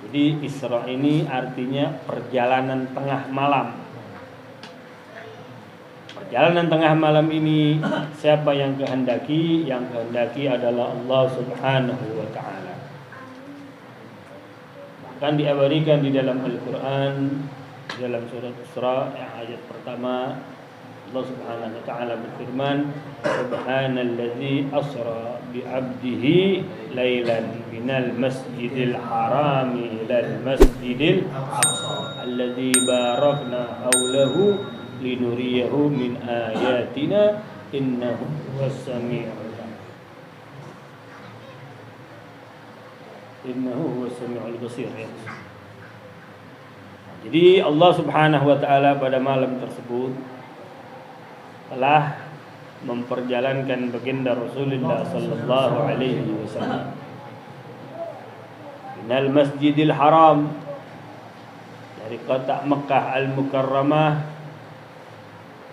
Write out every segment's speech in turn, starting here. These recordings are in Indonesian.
Jadi Isra ini artinya perjalanan tengah malam. Perjalanan tengah malam ini siapa yang kehendaki? Yang kehendaki adalah Allah Subhanahu wa taala. Bahkan diabadikan di dalam Al-Qur'an, dalam surat Isra yang ayat pertama, Allah Subhanahu wa taala berfirman, Subhanalladzi asra bi 'abdihi lailan minal masjidil haram ilal masjidil aqsa alladzi barakna haulahu linuriyahu min ayatina innahu huwas samiul basir. Jadi Allah Subhanahu wa taala pada malam tersebut telah memperjalankan baginda Rasulullah sallallahu alaihi wasallam minal Masjidil Haram, dari kota Makkah Al-Mukarramah,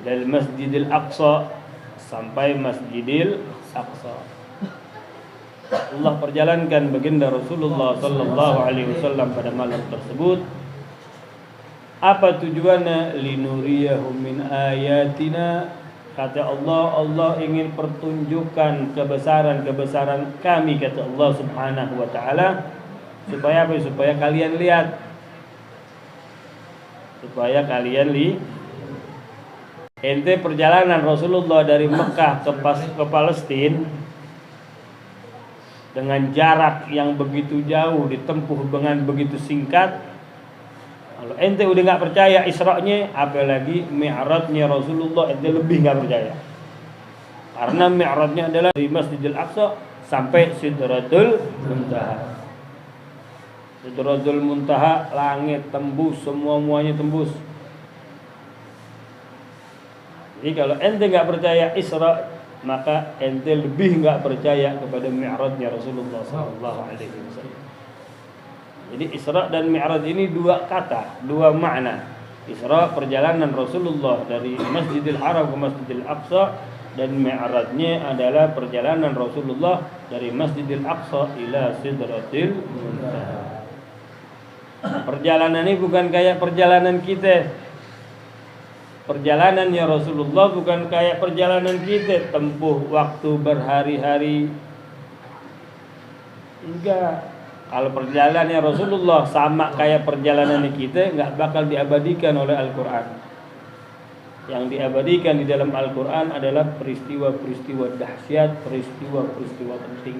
dari Masjidil Aqsa sampai Masjidil Aqsa. Allah perjalankan baginda Rasulullah sallallahu alaihi wasallam pada malam tersebut. Apa tujuannya? Linuriyahu min ayatina. Kata Allah, Allah ingin pertunjukkan kebesaran-kebesaran kami, kata Allah Subhanahu wa taala. Supaya apa? Supaya kalian lihat. Supaya kalian lihat. Ente perjalanan Rasulullah dari Mekah ke Palestina dengan jarak yang begitu jauh, ditempuh dengan begitu singkat. Kalau ente udah nggak percaya Isra'nya, apalagi Mi'rajnya Rasulullah, ente lebih nggak percaya. Karena Mi'rajnya adalah dari Masjidil Aqsa sampai Sidratul Muntaha. Sidratul Muntaha, langit tembus, semuanya tembus. Jadi kalau ente nggak percaya Isra', maka ente lebih nggak percaya kepada Mi'rajnya Rasulullah sallallahu alaihi wasallam. Jadi Isra dan Mi'raj ini dua kata, dua makna. Isra perjalanan Rasulullah dari Masjidil Haram ke Masjidil Aqsa, dan Mi'rajnya adalah perjalanan Rasulullah dari Masjidil Aqsa ila Sidratil Muntaha. Perjalanan ini bukan kayak perjalanan kita. Perjalanannya Rasulullah bukan kayak perjalanan kita, tempuh waktu berhari-hari. Enggak. Kalau perjalanannya Rasulullah sama kayak perjalanan kita, nggak bakal diabadikan oleh Al-Quran. Yang diabadikan di dalam Al-Quran adalah peristiwa-peristiwa dahsyat, peristiwa-peristiwa penting.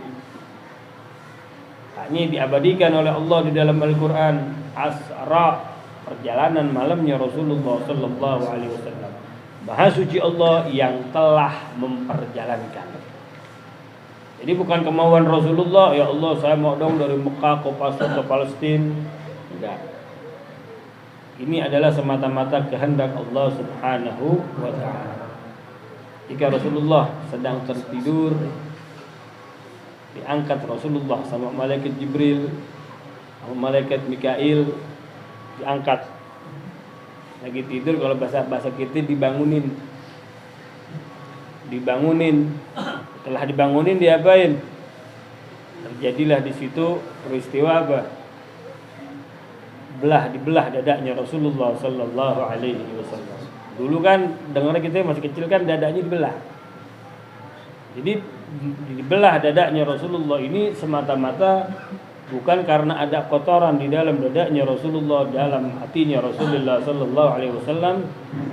Ini diabadikan oleh Allah di dalam Al-Quran. Asra, perjalanan malamnya Rasulullah sallallahu alaihi wasallam. Maha suci Allah yang telah memperjalankan. Jadi bukan kemauan Rasulullah, ya Allah saya mau dong dari Mekah ke Palestina. Enggak. Ini adalah semata-mata kehendak Allah Subhanahu wa taala. Jika Rasulullah sedang tertidur, diangkat Rasulullah sama malaikat Jibril, sama malaikat Mikail, diangkat. Lagi tidur, kalau bahasa kita dibangunin. Setelah dibangunin diapain? Terjadilah di situ peristiwa apa? Dibelah dadanya Rasulullah sallallahu alaihi wasallam. Dulu kan dengar kita masih kecil kan dadanya dibelah. Jadi dibelah dadanya Rasulullah ini semata-mata bukan karena ada kotoran di dalam dadanya Rasulullah, dalam hatinya Rasulullah sallallahu alaihi wasallam,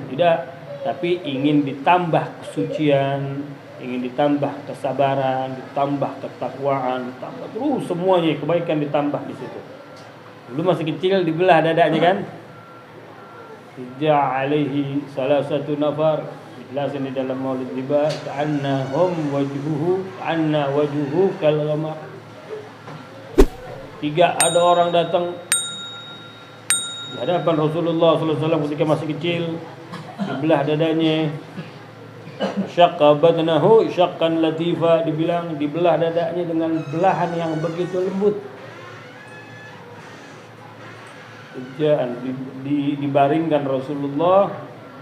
tidak, tapi ingin ditambah kesucian, ingin ditambah kesabaran, ditambah ketakwaan, ditambah terus semuanya kebaikan ditambah di situ. Dulu masih kecil dibelah dadanya kan? Ija alaihi salah satu nafar, dijelasin di dalam Maulid Riba, ka'anna wajuhu kal ghamar. 3 ada orang datang di hadapan Rasulullah sallallahu alaihi wasallam ketika masih kecil, dibelah dadanya. Syaqqa badnahu syaqqan latifa, dibilang dibelah dadanya dengan belahan yang begitu lembut. Dibaringkan Rasulullah,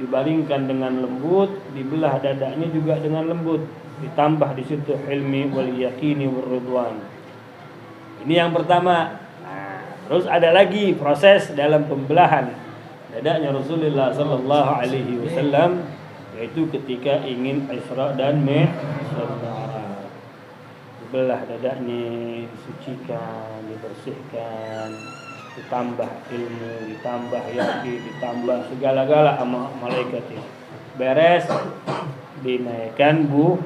dibaringkan dengan lembut, dibelah dadanya juga dengan lembut, ditambah di situ hilmi wal yaqini war ridwan. Ini yang pertama. Nah, Terus ada lagi proses dalam pembelahan dadanya Rasulullah sallallahu alaihi wasallam, yaitu ketika ingin Isra dan Mi'raj. Dibelah dadanya, disucikan, dibersihkan, ditambah ilmu, ditambah yakin, ditambah segala-gala sama malaikat ini. Beres, dinaikkan buruk.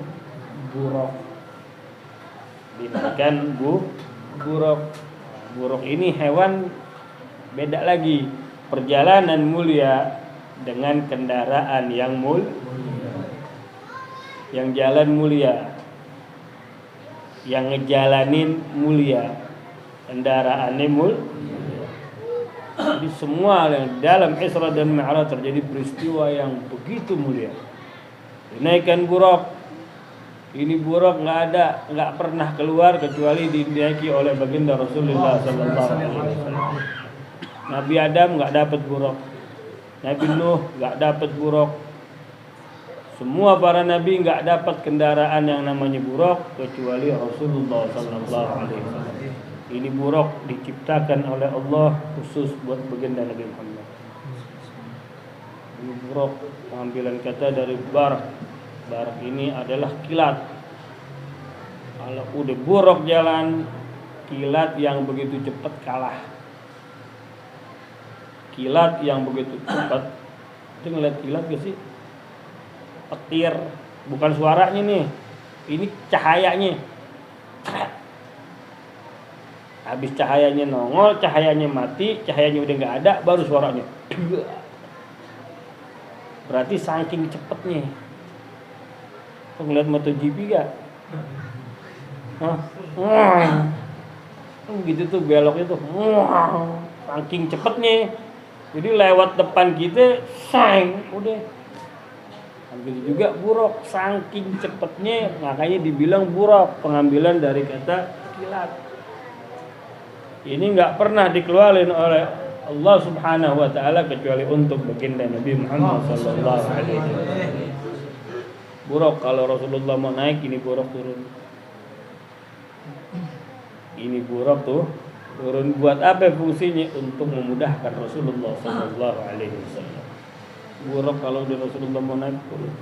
Dinaikkan buruk. Buruk ini hewan beda lagi. Perjalanan mulia dengan kendaraan yang mulia. Yang jalan mulia. Yang ngejalanin mulia. Kendaraannya mulia. Jadi semua yang dalam Isra dan Mi'raj terjadi peristiwa yang begitu mulia. Dinaikkan buruk. Ini buruk nggak pernah keluar kecuali dinaiki oleh baginda Rasulullah sallallahu alaihi wasallam. Nabi Adam nggak dapat buruk. Nabi Nuh nggak dapat buruk. Semua para nabi nggak dapat kendaraan yang namanya buruk kecuali Rasulullah sallallahu alaihi wasallam. Ini buruk diciptakan oleh Allah khusus buat baginda Nabi Muhammad. Ini buruk pengambilan kata dari barak. Barak ini adalah kilat. Kalau udah buruk jalan, kilat yang begitu cepat kalah. Kilat yang begitu cepat. Itu ngeliat kilat gak sih? Petir, bukan suaranya nih. Ini cahayanya. Habis cahayanya nongol, cahayanya mati, cahayanya udah nggak ada, baru suaranya. Berarti saking cepetnya. Kau ngeliat MotoGP gak? Gitu tuh beloknya tuh. Saking cepetnya. Jadi lewat depan kita, sang, udah. Begitu juga buruk, saking cepetnya, makanya dibilang buruk, pengambilan dari kata kilat. Ini nggak pernah dikeluarin oleh Allah Subhanahu wa taala kecuali untuk baginda Nabi Muhammad sallallahu alaihi wasallam. Buruk kalau Rasulullah mau naik, ini buruk turun. Ini buruk tuh turun, buat apa fungsinya? Untuk memudahkan Rasulullah sallallahu alaihi wasallam. Buruk kalau udah Rasulullah mau naik turun.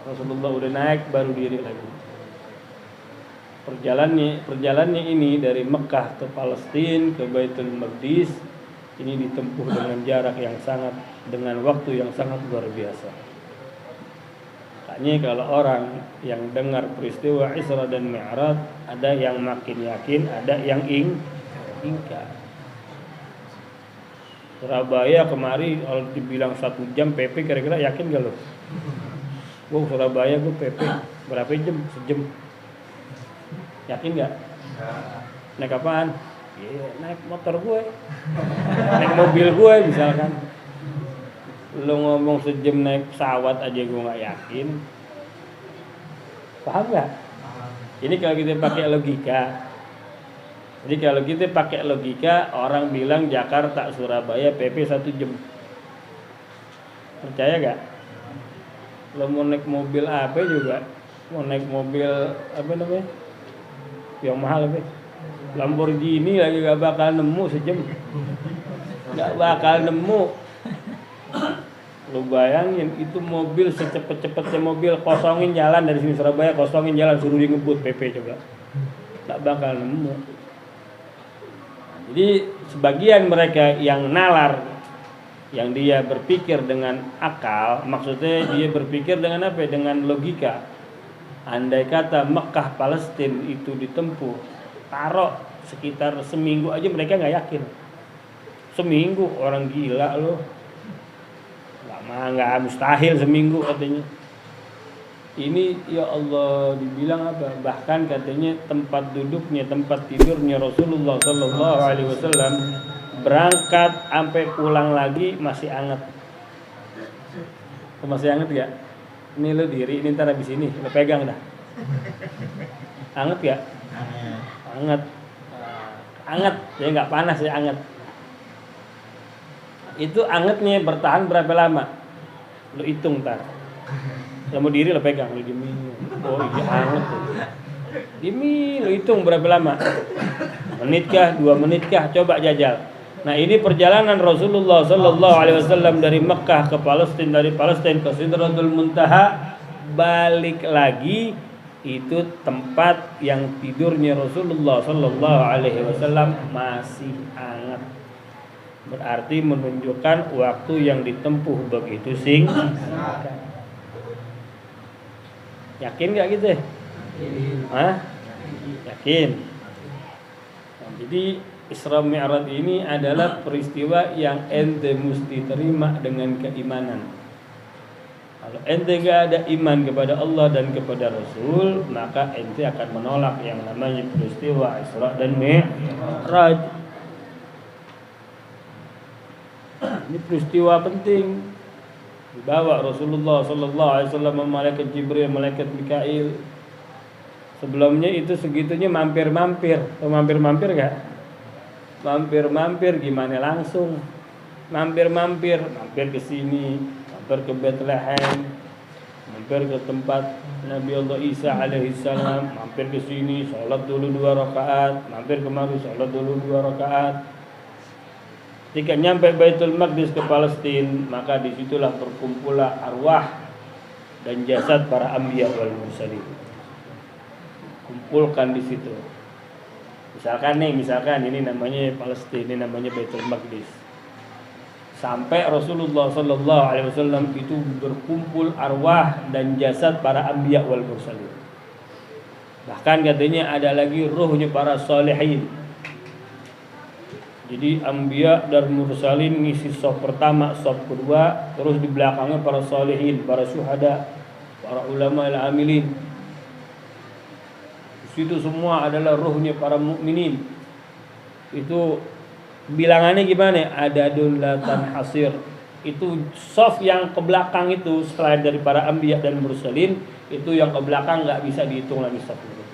Rasulullah udah naik baru diri lagi. Perjalanannya ini dari Mekah ke Palestina ke Baitul Maqdis ini ditempuh dengan jarak yang dengan waktu yang sangat luar biasa. Makanya kalau orang yang dengar peristiwa Isra dan Mi'raj, ada yang makin yakin, ada yang ingkar. Surabaya kemari kalau dibilang 1 jam PP, kira-kira yakin gak lo? Wow, Surabaya gue PP berapa jam? Sejam. Yakin gak? Naik apaan? Naik motor gue, naik mobil gue misalkan. Lo ngomong sejam naik pesawat aja gue gak yakin. Paham gak? Ini kalau kita pakai logika. Jadi kalau kita pakai logika, orang bilang Jakarta Surabaya PP 1 jam. Percaya gak? Lo mau naik mobil apa juga, mau naik mobil apa namanya, yang mahal apa, Lamborghini lagi gak bakal nemu sejam. Gak bakal nemu. Lo bayangin itu mobil secepet-cepetnya mobil, kosongin jalan dari sini Surabaya, kosongin jalan, suruh dia ngebut PP coba, gak bakal nemu. Jadi sebagian mereka yang nalar, yang dia berpikir dengan akal, maksudnya dia berpikir dengan apa? Dengan logika. Andai kata Mekah Palestina itu ditempuh, taruh sekitar seminggu aja, mereka nggak yakin. Seminggu, orang gila loh. Nggak mustahil seminggu katanya. Ini ya Allah, dibilang apa? Bahkan katanya tempat duduknya, tempat tidurnya Rasulullah Sallallahu Alaihi Wasallam berangkat sampai pulang lagi masih anget. Masih anget ya? Ini lo diri, ini ntar habis ini lo pegang dah. Anget ya? Anget. Anget, ya nggak panas ya, anget. Itu angetnya bertahan berapa lama? Lo hitung ntar. Lo mau diri lo pegang, lo demi. Oh iya anget tuh. Demi lo hitung berapa lama? menit kah, 2 menit kah, coba jajal. Nah, ini perjalanan Rasulullah sallallahu alaihi wasallam dari Mekah ke Palestina, dari Palestina ke Sidratul Muntaha, balik lagi itu tempat yang tidurnya Rasulullah sallallahu alaihi wasallam masih hangat. Berarti menunjukkan waktu yang ditempuh begitu singkat. Yakin gak gitu? Hah? Yakin. Nah, jadi Isra Mi'raj ini adalah peristiwa yang ente mesti terima dengan keimanan. Kalau ente gak ada iman kepada Allah dan kepada Rasul, maka ente akan menolak yang namanya peristiwa Isra dan Mi'raj. Ini peristiwa penting. Dibawa Rasulullah sallallahu alaihi wasallam malaikat Jibril, malaikat Mikail. Sebelumnya itu segitunya mampir-mampir. Mampir-mampir gak? Mampir-mampir gimana langsung? Mampir ke sini, mampir ke Bethlehem, mampir ke tempat Nabi Allah Isa alaihi salam, mampir ke sini, sholat dulu 2 rakaat, mampir kemari, sholat dulu 2 rakaat. Ketika nyampe Baitul Maqdis ke Palestina, maka disitulah berkumpullah arwah dan jasad para anbiya wal mursalin. Kumpulkan di situ. Misalkan ini namanya Palestina, ini namanya Baitul Maqdis. Sampai Rasulullah sallallahu alaihi wasallam itu berkumpul arwah dan jasad para anbiya wal mursalin. Bahkan katanya ada lagi ruhnya para salihin. Jadi anbiya dan mursalin ngisi saf pertama, saf kedua, terus di belakangnya para salihin, para syuhada, para ulama al-amilin. Itu semua adalah ruhnya para mukminin. Itu bilangannya gimana? Adadul latan hasir. Itu saf yang ke belakang itu selain dari para anbiya dan mursalin, itu yang ke belakang enggak bisa dihitung lagi saf itu.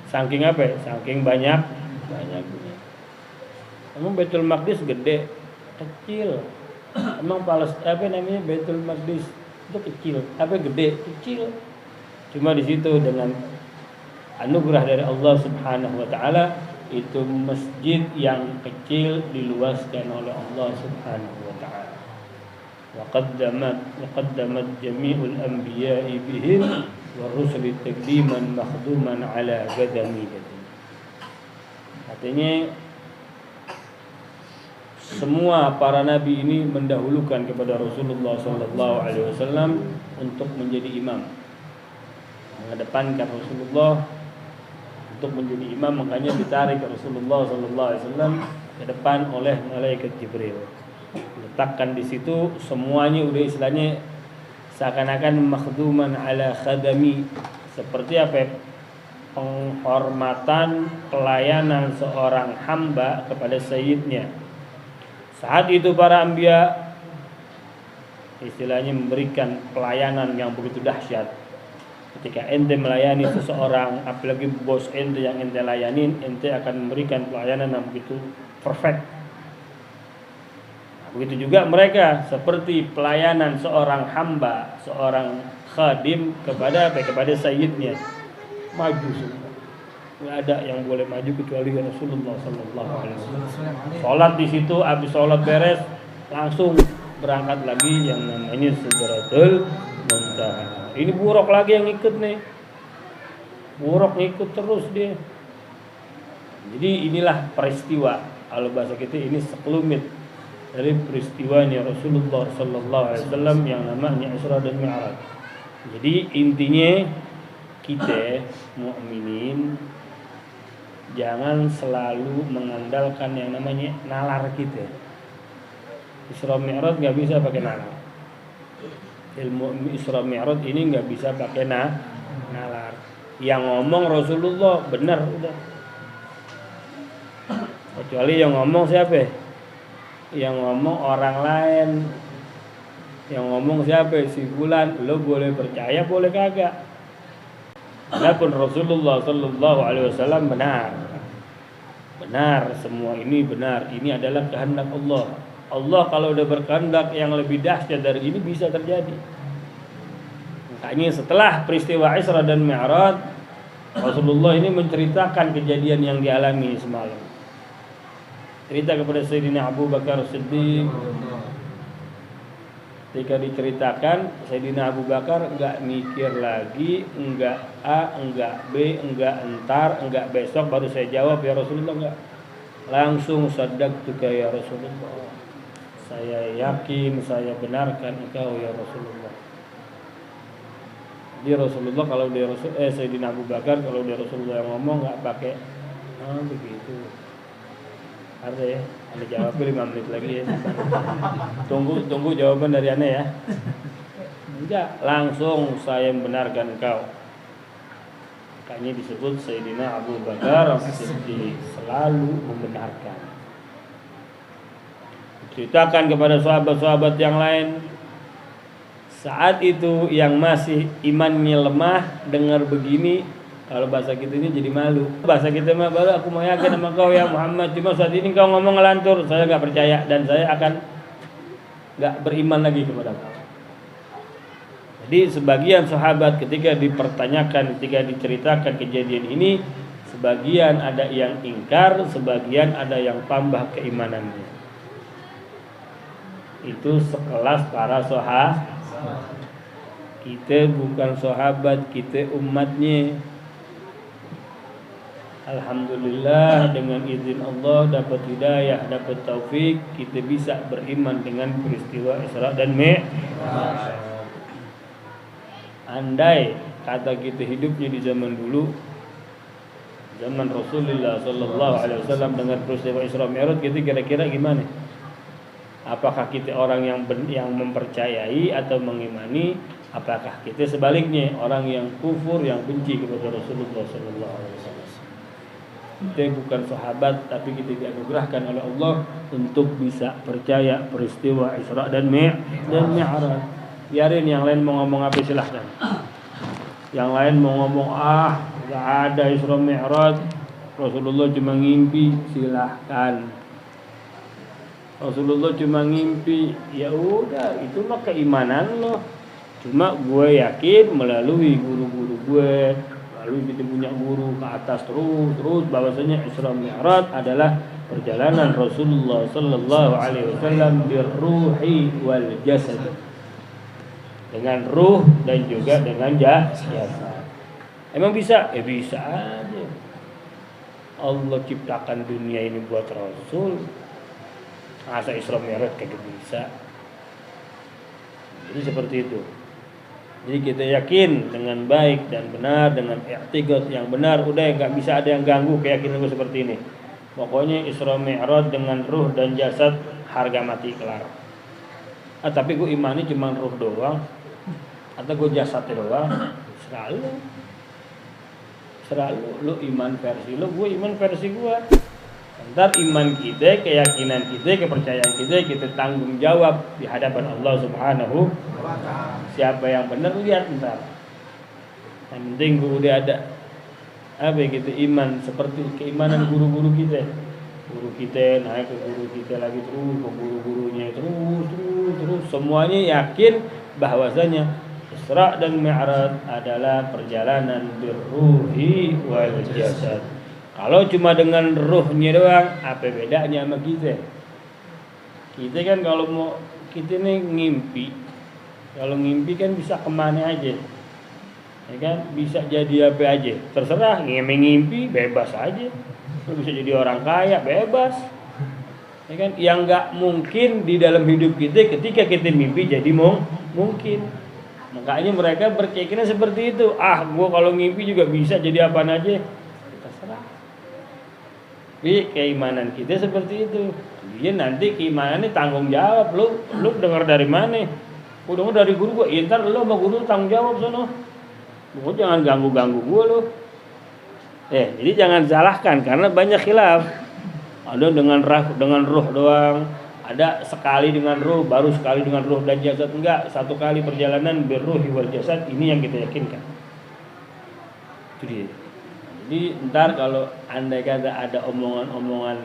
Saking apa? Saking banyaknya. Emang Baitul Maqdis gede, kecil. Emang Baitul Maqdis itu kecil, gede, kecil. Cuma di situ dengan anugerah dari Allah Subhanahu wa taala, itu masjid yang kecil diluaskan oleh Allah Subhanahu wa taala. Wa qaddamat jami'ul anbiya'i bihim wa rusuli taqdiman makhduman ala gadami. Artinya semua para nabi ini mendahulukan kepada Rasulullah sallallahu alaihi wasallam untuk menjadi imam. Mengedepankan Rasulullah untuk menjadi imam, makanya ditarik Rasulullah sallallahu alaihi wasallam ke depan oleh malaikat Jibril. Letakkan di situ semuanya udah istilahnya seakan-akan makhduman ala khadami. Seperti apa? Penghormatan, pelayanan seorang hamba kepada sayyidnya. Saat itu para anbiya istilahnya memberikan pelayanan yang begitu dahsyat. Ketika ente melayani seseorang, apalagi bos ente yang ente layanin, ente akan memberikan pelayanan yang begitu perfect. Nah, begitu juga mereka, seperti pelayanan seorang hamba, seorang khadim kepada sayyidnya. Maju semua. Nggak ada yang boleh maju kecuali Rasulullah sallallahu alaihi wasallam. Salat di situ, habis salat beres langsung berangkat lagi yang namanya Sidratul Muntaha. Ini buruk lagi yang ikut nih. Buruk ngikut terus dia. Jadi inilah peristiwa, kalau bahasa kita ini sekelumit dari peristiwanya Rasulullah sallallahu alaihi wasallam yang namanya Isra dan Mi'raj. Jadi intinya kita mukminin jangan selalu mengandalkan yang namanya nalar kita. Isra Mi'raj nggak bisa pakai nalar. Ilmu Isra Mi'raj ini nggak bisa pakai nalar. Yang ngomong Rasulullah benar udah. Kecuali yang ngomong siapa? Yang ngomong orang lain. Yang ngomong siapa? Si fulan. Lo boleh percaya, boleh kagak. Adapun Rasulullah sallallahu alaihi wasallam benar. Benar, semua ini benar. Ini adalah kehendak Allah. Allah kalau udah berkehendak yang lebih dahsyat dari ini bisa terjadi. Makanya setelah peristiwa Isra dan Mi'raj, Rasulullah ini menceritakan kejadian yang dialami semalam. Cerita kepada Sayyidina Abu Bakar Siddiq. Ketika diceritakan, Sayyidina Abu Bakar enggak mikir lagi, enggak A, enggak B, enggak entar, enggak besok baru saya jawab ya Rasulullah, enggak. Langsung sadaqtuka ya Rasulullah. Saya yakin, saya benarkan engkau ya Rasulullah. Jadi Rasulullah kalau dia Sayyidina Abu Bakar kalau dia Rasulullah yang ngomong enggak pakai begitu. Ada ya, Anda jawab 5 menit lagi ya. Tunggu jawaban dari Anda ya. Enggak, langsung saya membenarkan engkau. Makanya disebut Sayyidina Abu Bakar Siddiq, selalu membenarkan. Ceritakan kepada sahabat-sahabat yang lain. Saat itu yang masih imannya lemah dengar begini, kalau bahasa kita ini jadi malu. Bahasa kita mah baru aku mau yakin sama kau ya Muhammad, cuma saat ini kau ngomong ngelantur, saya enggak percaya dan saya akan enggak beriman lagi kepada kau. Jadi sebagian sahabat ketika dipertanyakan, ketika diceritakan kejadian ini, sebagian ada yang ingkar, sebagian ada yang tambah keimanannya. Itu sekelas para sahabat. Kita bukan sahabat, kita umatnya. Alhamdulillah dengan izin Allah dapat hidayah, dapat taufik, kita bisa beriman dengan peristiwa Isra dan Mi'raj. Andai kata kita hidupnya di zaman dulu, zaman Rasulullah sallallahu alaihi wasallam dengan peristiwa Isra Mi'raj, kita kira-kira gimana? Apakah kita orang yang mempercayai atau mengimani? Apakah kita sebaliknya orang yang kufur, yang benci kepada Rasulullah sallallahu alaihi wasallam? Kita bukan sahabat, tapi kita dianugerahkan oleh Allah untuk bisa percaya peristiwa Isra dan Mi'raj. Biarin yang lain mau ngomong apa silahkan. Yang lain mau ngomong gak ada Isra Mi'raj, Rasulullah cuma ngimpi, silahkan. Rasulullah cuma ngimpi, ya udah itu mah keimanan lo. Cuma gue yakin melalui guru-guru gue, lalu kita punya guru ke atas terus bahwasanya Isra Mi'raj adalah perjalanan Rasulullah sallallahu alaihi wasallam birruhi wal jasad. Dengan ruh dan juga dengan jasad. Emang bisa? Bisa aja. Allah ciptakan dunia ini buat Rasul. Masa Isra Mi'raj kagak bisa. Jadi seperti itu. Jadi kita yakin dengan baik dan benar, dengan i'tiqad yang benar, udah enggak bisa ada yang ganggu keyakinan gue seperti ini. Pokoknya Isra Mi'raj dengan ruh dan jasad harga mati kelar. Tapi gue imani cuma ruh doang, atau gue jasadnya doang, selalu lu iman versi lu, gue iman versi gue. Ntar iman kita, keyakinan kita, kepercayaan kita tanggung jawab di hadapan Allah Subhanahu wa ta'ala. Siapa yang benar lihat ntar. Yang penting gue udah ada gitu iman seperti keimanan guru-guru kita. Guru kita naik ke guru kita lagi terus, ke guru-gurunya terus semuanya yakin bahwasanya Isra dan Mi'raj adalah perjalanan birruhi wal jasad. Kalau cuma dengan ruhnya doang, apa bedanya sama kita? Kita kan kalau mau kita nih ngimpi, kalau ngimpi kan bisa kemana aja, ya kan? Bisa jadi apa aja, terserah. Ngimpi bebas aja. Lu bisa jadi orang kaya bebas, ya kan? Yang nggak mungkin di dalam hidup kita ketika kita mimpi jadi mungkin. Makanya mereka berkeyakinan seperti itu. Gua kalau ngimpi juga bisa jadi apa aja. Terserah. Tapi keimanan kita seperti itu. Dia nanti keimanannya tanggung jawab. Lu dengar dari mana? Gua dengar dari guru gua. Ntar lu sama guru tanggung jawab sono. Gua jangan ganggu gua lu. Jadi jangan salahkan karena banyak khilaf. Ada dengan ruh doang, ada sekali dengan ruh, baru sekali dengan ruh dan jasad, enggak, satu kali perjalanan birruhi wal jasad. Ini yang kita yakinkan. Itu dia. Jadi ntar kalau andai kata ada omongan-omongan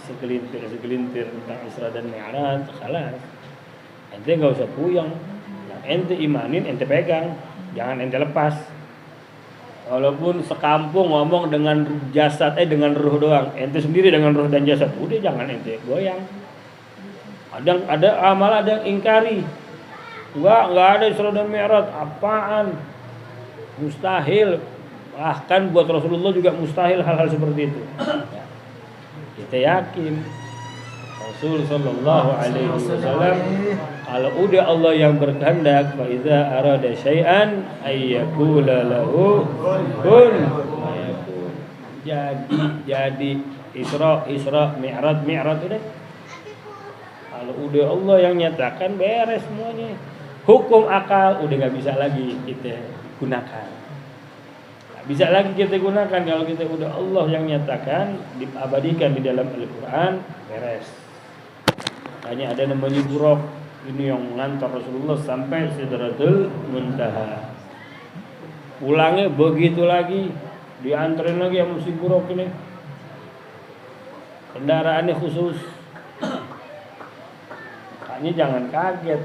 segelintir tentang Isra dan Mi'raj, salah. Ente nggak usah puyeng. Yang ente imanin, ente pegang, jangan ente lepas. Walaupun sekampung ngomong dengan jasad dengan ruh doang, ente sendiri dengan ruh dan jasad, udah jangan ente goyang. Malah ada yang ingkari. Enggak ada Isra dan Mi'raj, apaan? Mustahil. Bahkan buat Rasulullah juga mustahil hal-hal seperti itu. Ya. Kita yakin Rasul sallallahu alaihi wasallam kalau udah Allah yang berkehendak, fa iza arada syai'an ayyakula lahu kun fayakun. Jadi Isra Mi'raj udah. Kalau udah Allah yang nyatakan, beres semuanya. Hukum akal udah nggak bisa lagi kita gunakan. Nggak bisa lagi kita gunakan kalau kita udah Allah yang nyatakan, diabadikan di dalam Al-Quran, beres. Hanya ada namanya Buraq, ini yang mengantar Rasulullah sampai Sidratul Muntaha. Pulangnya begitu lagi, diantarin lagi sama si Buraq ini. Kendaraannya khusus. Makanya jangan kaget.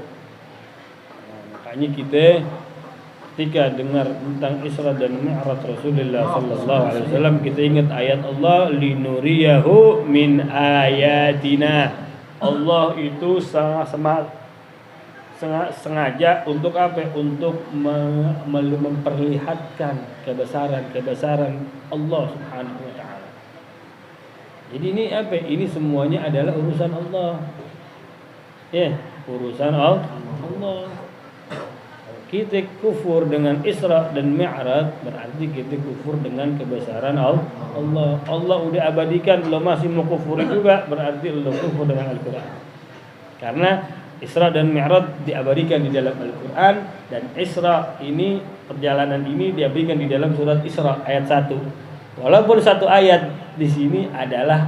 Makanya kita ketika dengar tentang Isra dan Mi'raj Rasulullah sallallahu alaihi wasallam, kita ingat ayat Allah, linuriyahu min ayatina. Allah itu sengaja untuk apa? Untuk memperlihatkan kebesaran Allah Subhanahu wa taala. Jadi ini apa? Ini semuanya adalah urusan Allah. Ya, urusan Allah. Kita kufur dengan Isra dan Mi'raj berarti kita kufur dengan kebesaran Allah. Allah udah abadikan, lo masih mau kufur juga berarti lo kufur dengan Al-Quran. Karena Isra dan Mi'raj diabadikan di dalam Al-Quran, dan Isra ini, perjalanan ini diabadikan di dalam surat Isra ayat 1. Walaupun satu ayat di sini adalah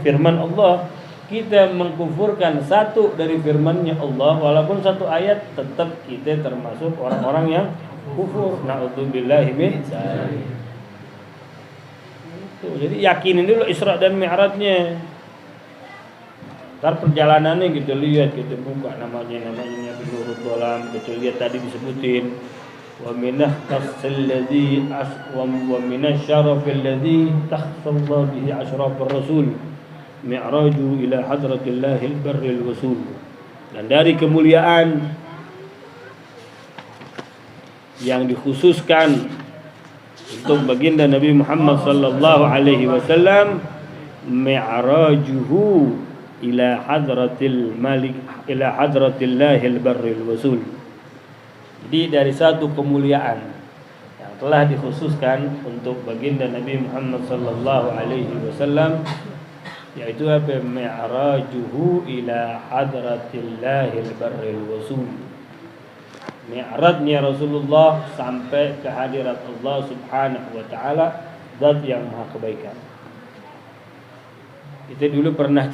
firman Allah, kita mengkufurkan satu dari firman-Nya Allah, walaupun satu ayat, tetap kita termasuk orang-orang yang kufur. Na'udzubillahi min dzalik. Jadi yakinin dulu Isra dan Mi'rajnya. Ntar perjalanannya kita lihat, kita buka namanya Nabi Nurul Dhalam, kita lihat tadi disebutin wa minah tasladzi wa minasy syarafil ladzi takhsallahu bihi asyrafur rasul mi'raju ila hadratillahil barril wasul. Dan dari kemuliaan yang dikhususkan untuk baginda Nabi Muhammad sallallahu alaihi wasallam, mi'rajuhu ila hadratil malik ila hadratillahil barril wasul. Jadi dari satu kemuliaan yang telah dikhususkan untuk baginda Nabi Muhammad sallallahu alaihi wasallam, yaitu apa? Mi'rajuhu ila hadratillahil barril wasul. Mi'rajnya Rasulullah sampai ke hadirat Allah Subhanahu wa taala, zat yang maha kebaikan. Kita dulu pernah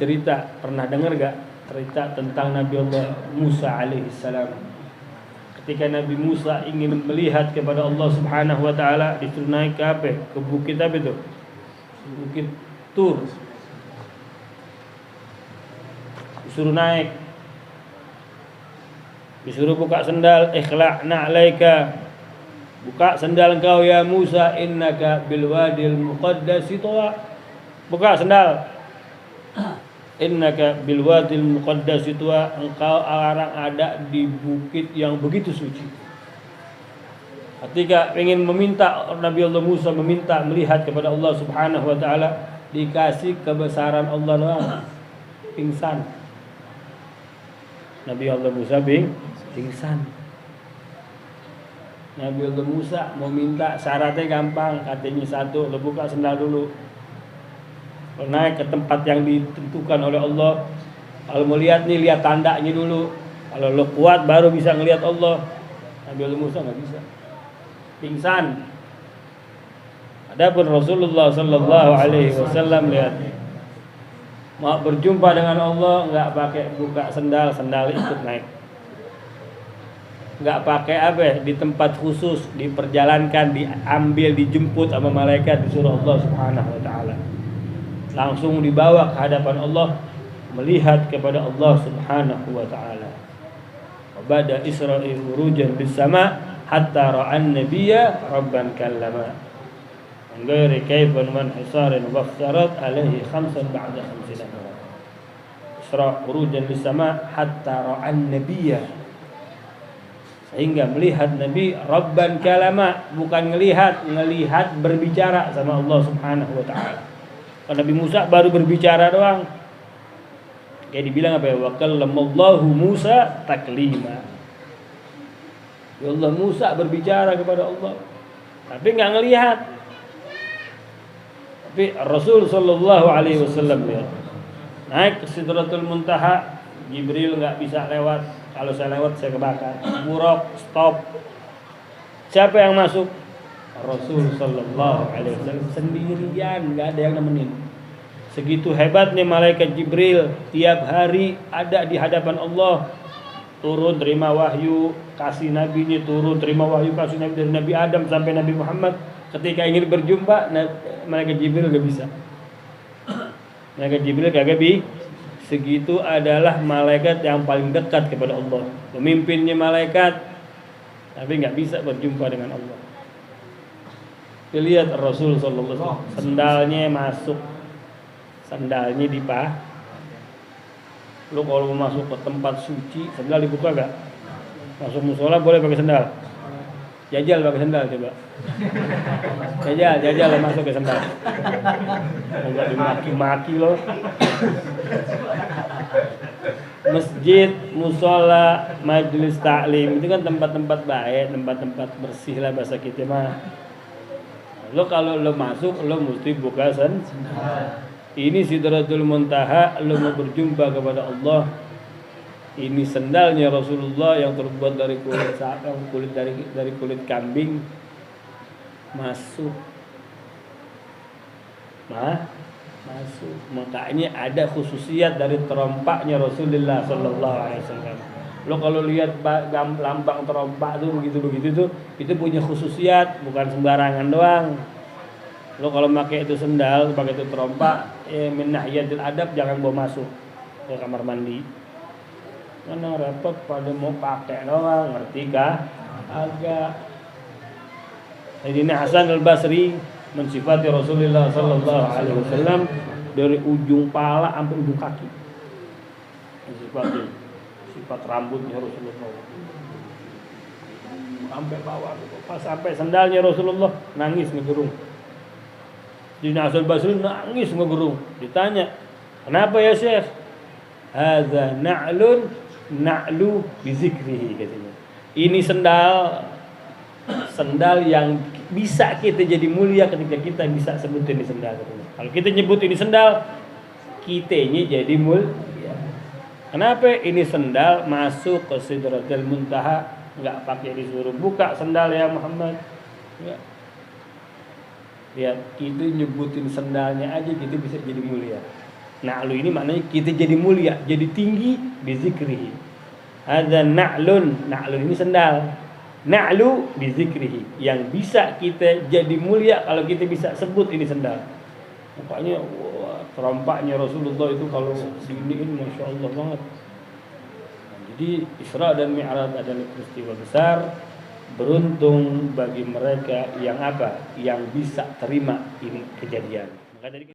dengar gak cerita tentang Nabi Allah Musa alaihi salam. Ketika Nabi Musa ingin melihat kepada Allah Subhanahu wa taala, disuruh naik ke apa? Ke bukit apa itu? Bukit Tur. Disuruh naik, disuruh buka sendal, ikhla'na alaika, buka sendal engkau ya Musa, innaka bil wadil muqaddasi tuwa. Buka sendal, innaka bil wadil muqaddasi tuwa, engkau orang ada di bukit yang begitu suci. Ketika ingin meminta, Nabi Allah Musa meminta melihat kepada Allah Subhanahu wa taala, dikasih kebesaran Allah doang, pingsan. Nabi Allah Musa pingsan. Nabi Allah Musa mau minta, syaratnya gampang, katanya satu, lo buka sendal dulu. Lo naik ke tempat yang ditentukan oleh Allah. Kalau mau lihat nih, lihat tandanya dulu. Kalau lo kuat baru bisa ngelihat Allah. Nabi Allah Musa nggak bisa, pingsan. Adapun Rasulullah sallallahu alaihi wasallam, lihat, mau berjumpa dengan Allah nggak pakai buka sendal ikut naik, nggak pakai apa, di tempat khusus, diperjalankan, diambil, dijemput sama malaikat, disuruh Allah Subhanahu wa taala, langsung dibawa ke hadapan Allah, melihat kepada Allah Subhanahu wa taala. Bada Isra'il urujan bis sama hatta ra'an nabiyya rabban kallama min ghairi kayfin man hisarin waftarat alaihi khamsan ba'da khamsina Isra urujan lis sama hatta ra'an nabiyya, sehingga melihat Nabi rabban kalama, bukan ngelihat berbicara sama Allah Subhanahu wa taala. Kalau Nabi Musa baru berbicara doang. Kayak dibilang apa ya? Wa kallamallahu Musa taklima. Ya Allah, Musa berbicara kepada Allah, tapi nggak ngelihat. Tapi Rasul sallallahu alaihi wasallam ya, naik ke Sidratul Muntaha, Jibril nggak bisa lewat. Kalau saya lewat saya kebakar. Buruk, stop. Siapa yang masuk? Rasul sallallahu alaihi wasallam sendirian, nggak ada yang nemenin. Segitu hebatnya malaikat Jibril, tiap hari ada di hadapan Allah, turun terima wahyu, kasih nabinya turun terima wahyu, kasih nabi dari Nabi Adam sampai Nabi Muhammad. Ketika ingin berjumpa, malaikat Jibril gak bisa. Malaikat Jibril kagak bisa. Segitu adalah malaikat yang paling dekat kepada Allah, pemimpinnya malaikat, tapi nggak bisa berjumpa dengan Allah. Lihat Rasul sallallahu alaihi wasallam, sendalnya masuk, sandalnya dipah. Lu kalau mau masuk ke tempat suci, sendal dibuka gak? Masuk musola boleh pakai sendal. Jajal pakai sendal coba. Jajal masuk ke sendal. Enggak dimaki-maki lo. Masjid, musola, majelis taklim itu kan tempat-tempat baik, tempat-tempat bersih lah bahasa kita mah. Lo kalau lo masuk, lo mesti buka sendal. Ini Sidratul Muntaha, lo mau berjumpa kepada Allah. Ini sendalnya Rasulullah yang terbuat dari kulit sapi, dari kulit kambing. Masuk. Masuk. Makanya ada khususiat dari terompaknya Rasulullah sallallahu alaihi wasallam. Lo kalau lihat lambang terompak tuh begitu tuh, itu punya khususiat, bukan sembarangan doang. Lo kalau pakai itu sendal, pakai itu terompak, min nahiyatil adab, jangan bawa masuk ke kamar mandi. Mana repot pada mau pakai doang, ngerti kah? Agak. Sayyidina Hasan al-Basri mensifati Rasulullah sallallahu alaihi wasallam dari ujung pala sampai ujung kaki. Sifat rambutnya Rasulullah. Sampai bawah, pas sampai sendalnya Rasulullah nangis ngegerung. Sayyidina Hasan al-Basri nangis ngegerung. Ditanya, "Kenapa ya Syekh?" "Hadza na'lu bizikrihi," katanya. Ini sendal yang bisa kita jadi mulia ketika kita bisa sebutin ini sendal. Kalau kita nyebut ini sendal, kitanya jadi mulia. Kenapa? Ini sendal masuk ke Sidratul Muntaha, nggak pakai disuruh buka sendal ya Muhammad. Nggak. Lihat, kita nyebutin sendalnya aja kita bisa jadi mulia. Na'lu ini maknanya kita jadi mulia, jadi tinggi bizikrihi. Ada na'lun ini sendal. Na'lu bizikrihi, yang bisa kita jadi mulia kalau kita bisa sebut ini sendal. Makanya terompaknya Rasulullah itu kalau diiniin Masya Allah banget. Jadi Isra dan Mi'raj adalah peristiwa besar. Beruntung bagi mereka yang apa? Yang bisa terima ini kejadian. Maka dari